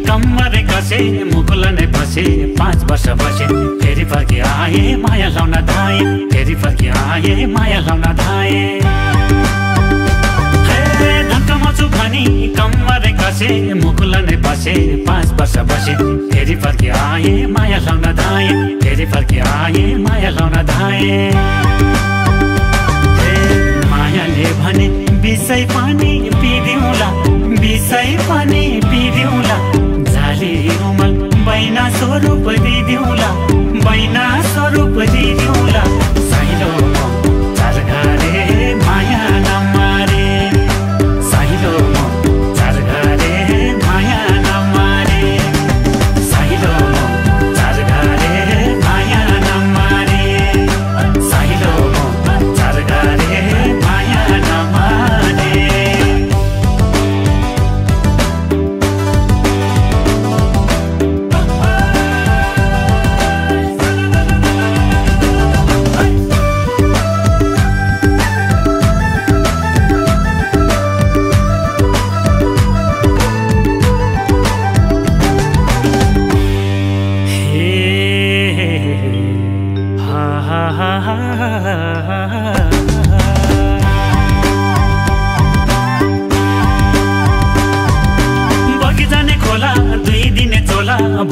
कम्मरे कसे मुकुल नै बसे 5 वर्ष बसे फेरि फर्की आए माया लाउन धाए फेरि फर्की आए माया लाउन धाए धन्कमछु भनी कम्मरे कसे मुकुल नै बसे 5 वर्ष बसे फेरि फर्की आए माया लाउन धाए फेरि फर्की आए माया लाउन धाए मायाले भने बिसै पानी पिदिउँला बिसै पानी पिदिउँला झाली उमल बैना स्वरूप दिदिउँला बैना स्वरूप दिदिउँला साइलो चारघारे माया नमारे साइलो चारघारे माया नमारे साइलो चारघारे माया नमारे साइलो चारघारे माया नमारे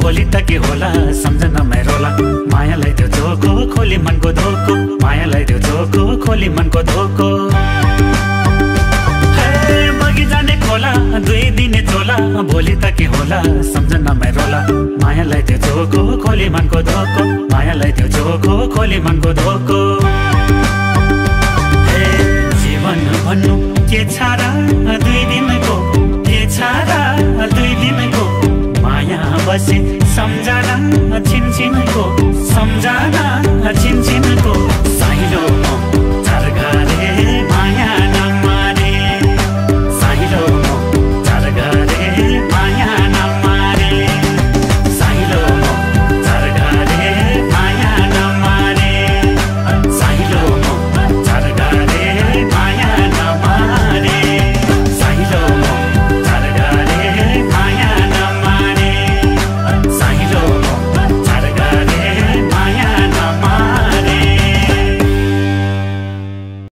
भोलि त के होला सम्झना रोला मायालाई त्यो धोको खोली मनको धोको मायालाई त्यो धोको खोली मनको धोको बगी जाने खोला 2 दिने चोला भोलि त के होला सम्झना रोला मायालाई त्यो धोको खोली मनको धोको मायालाई त्यो धोको खोली मनको धोको जीवन भन्नु के छारा 2 दिनको के छारा 2 दिनको माया बसे सम्झना